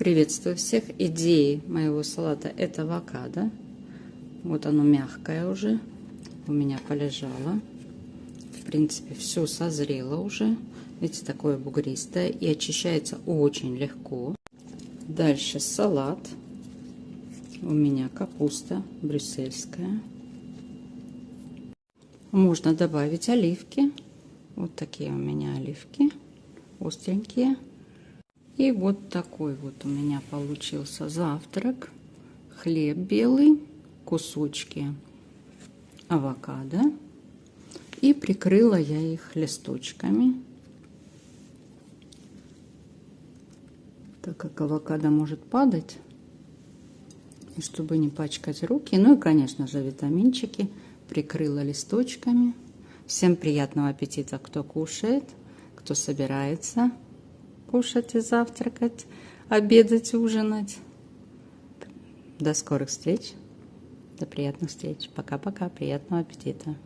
Приветствую всех. Идеей моего салата это авокадо. Вот оно мягкое уже. У меня полежало. В принципе, все созрело уже. Видите, такое бугристое. И очищается очень легко. Дальше салат. У меня капуста брюссельская. Можно добавить оливки. Вот такие у меня оливки. Остренькие. И вот такой вот у меня получился завтрак. Хлеб белый, кусочки авокадо. И прикрыла я их листочками. Так как авокадо может падать. И чтобы не пачкать руки. Ну и, конечно же, витаминчики. Прикрыла листочками. Всем приятного аппетита, кто кушает, кто собирается кушать и завтракать, обедать, ужинать. До скорых встреч, до приятных встреч. Пока-пока, приятного аппетита.